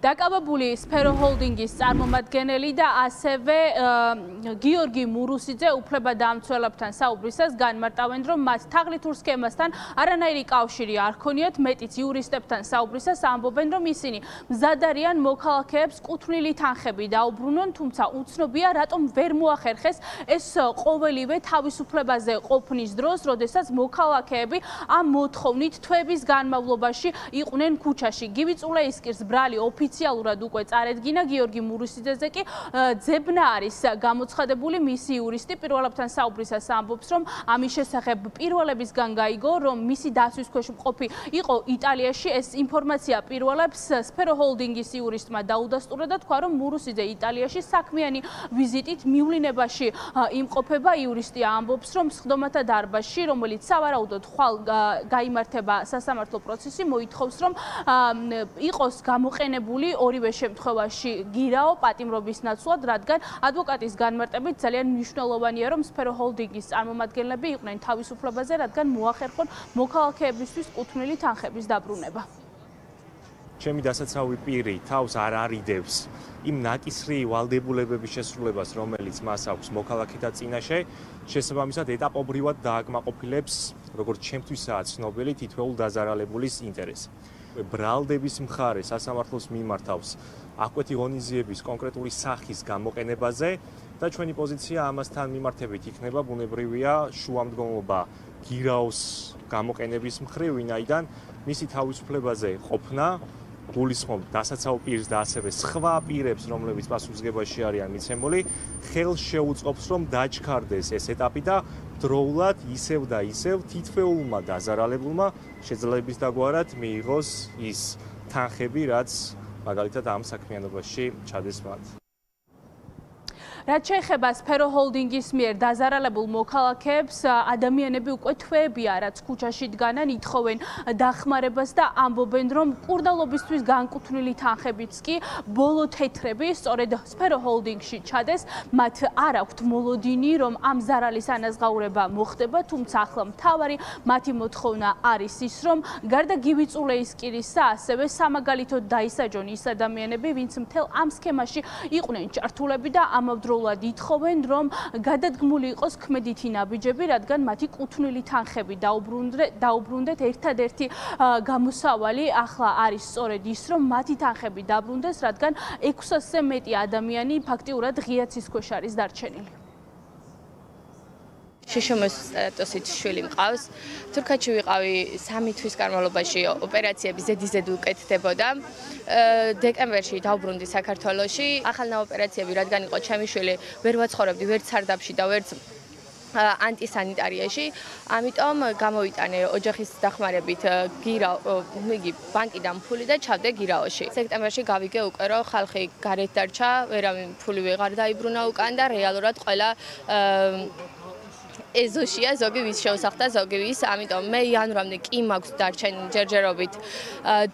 დაკავებული სფერო ჰოლდინგის წარმომადგენელი და ასევე გიორგი მურუსიძე უფლებადამცველებთან საუბრისას განმარტავენ, რომ მათ თაღლითურ სქემასთან არანაირი კავშირი არ ჰქონიათ, მეტიც იურისტებთან საუბრისას ამბობენ, რომ ისინი მზად არიან მოქალაქეებს კუთვნილი თანხები დაუბრუნონ, თუმცა უცნობია, რატომ ვერ მოახერხეს ეს ყოველივე თავისუფლებაზე ყოფნის დროს, როდესაც მოქალაქეები ამ მოთხოვნით თვეების განმავლობაში იყვნენ ქუჩაში. გივი წულეისკირს ბრალი ოფიციალურად უკვე წარედგინა, გიორგი მურუსიძეზე კი ძებნა არის გამოცხადებული. მისი იურისტი პირველებთან საუბრისას ამბობს, რომ ამის შესახებ პირველებისგან გაიგო, რომ მისი დაცვის ქვეშ მყოფი იყო იტალიაში. ეს ინფორმაცია პირველებს სფერო ჰოლდინგის იურისტმა დაუდასტურა და თქვა, რომ მურუსიძე იტალიაში საქმიანი ვიზიტით მივლინებაში იმყოფება. იურისტი ამბობს, რომ სხდომათა დარბაზში, რომელიც სავარაუდოდ ხვალ გაიმართება სასამართლო პროცესი, მოითხოვს, რომ იყოს გამოყენებული ორივე შემთხვევაში გირაო პატიმრობის ნაცვლად, რადგან ადვოკატის განმარტებით ძალიან მნიშვნელოვანია, რომ სფერო ჰოლდინგის წარმომადგენლები იყვნენ თავისუფლებაზე, რადგან მოახერხონ მოქალაქეებისთვის კუთვნილი თანხების დაბრუნება. ჩემი დასაცავი პირი თავს არ არიდებს იმ ნაკისრი ვალდებულებების შესრულებას, რომელიც მას აქვს მოქალაქეთა წინაშე, შესაბამისად ეტაპობრივად დააკმაყოფილებს, როგორც ჩემთვისაა ცნობილი, თითოეულ დაზარალებულის ინტერესი. ბრალდების მხარე სასამართლოს მიმართავს აკვეთი ღონისძიების კონკრეტული სახის გამოყენებაზე და ჩვენი პოზიცია ამასთან მიმართებით იქნება ბუნებრივია შუამდგომლობა გირაოს გამოყენების მხრივ, ვინაიდან მისი თავისუფლებაზე ყოფნა გულისხმობ დასაცავ პირს და ასევე სხვა პირებს, რომლებიც პასუხისმგებაში არიან მიცემული, ხელს შეუწყობს, რომ დაჩქარდეს ეს ეტაპი და დროულად ისევ და ისევ თითოეულმა დაზარალებულმა შეძლებს დაგვარად მიიღოს ის თანხები, რაც მაგალითად ამ საქმიანობაში ჩადეს მათ. რაც შეეხება სფერო ჰოლდინგის მიერ დაზარალებულ მოქალაქეებს, ადამიანები უკვე თვეებია, რაც ქუჩაში დგანან, ითხოვენ დახმარებას და ამბობენ, რომ მკურნალობისთვის განკუთვნილი თანხებიც კი ბოლო თეთრები სწორედ სფერო ჰოლდინგში ჩადეს. მათ არ აქვთ მოლოდინი, რომ ამ ზარალის ანაზღაურება მოხდება, თუმცა ახლა მთავარი მათი მოთხოვნა არის ის, რომ გარდა გივი წულეისკირისა, ასევე სამაგალითოდ დაისაჯონ ის ადამიანები, ვინც მთელ ამ სქემაში იყვნენ ჩართულები და ამავდროულად ითხოვენ, რომ გადადგმული იყოს ქმედითი ნაბიჯები, რადგან მათი კუთვნილი თანხები დაუბრუნდეთ. ერთადერთი გამოსავალი ახლა არის სწორედ ის, რომ მათი თანხები დაბრუნდეს, რადგან 600-ზე მეტი ადამიანი ფაქტიურად ღია ცის ქვეშ არის დარჩენილი. შიშომოს სტატუსით შვილი მყავს. თურქეთში ვიყავი 3 თვის განმავლობაში, ოპერაციები ზედიზედ უკეთდებოდა. დეკემბერში დავბრუნდი საქართველოში. ახალნა ოპერაციები, რადგან იყო ჩემი შვილი, ვერ ვაცხოვრებდი ვერც სარდაფში და ვერც ანტისანიტარიაში, ამიტომ გამოვიტანე ოჯახის დახმარებით ბანკიდან ფული და ჩავდე გირაოში. სექტემბერში გავიგე უკვე, რომ ხალხი გარეთ დარჩა, ვერავინ ფული ვეღარ დაიბრუნა უკან და რეალურად ყველა ეზოშია, ზოგი ვის შეუსახდა, ზოგი ვის, ამიტომ მე იანვრამდე კი მაქვს დარჩენილი ჯერჯერობით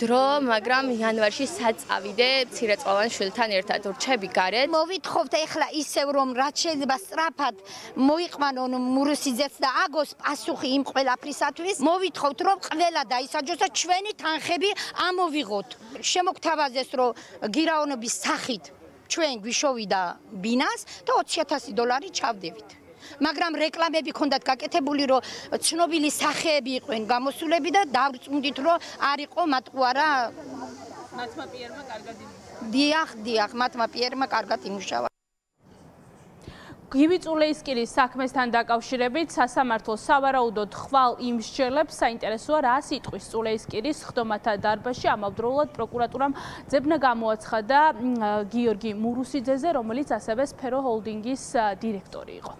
დრო, მაგრამ იანვარში საწავიდე მცირეწლოვან შვილთან ერთად ვრჩები გარეთ. მოვითხოვთ ეხლა ისევ, რომ რაც შეიძლება სწრაფად მოიყვანონ მურუსიძეც და აგოს პასუხი იმ ყველაფრისათვის. მოვითხოვთ, რომ ყველა დაისაჯოს და ჩვენი თანხები ამოვიღოთ. შემოგთავაზეს, რომ გირაონების სახით ჩვენ გვიშოვიდა ბინას და $20,000 ჩავდებით. მაგრამ რეკლამები ქონდათ გაკეთებული, რომ ცნობილი სახეები იყვნენ გამოსულები და დავწუნდით, რომ არ იყო მათყუ არა. მათმა პირმა კარგად იმუშავა. დიახ, მათმა პირმა კარგად იმუშავა. გივი წულეისკირის საქმესთან დაკავშირებით სასამართლო სავარაუდოდ ხვალ იმსჯელებს. საინტერესოა, რა სიტყვის წულეისკირის სხდომათა დარბაზში. ამავდროულად პროკურატურამ ძებნა გამოაცხადა გიორგი მურუსიძეზე, რომელიც ასევე სფერო ჰოლდინგის დირექტორი იყო.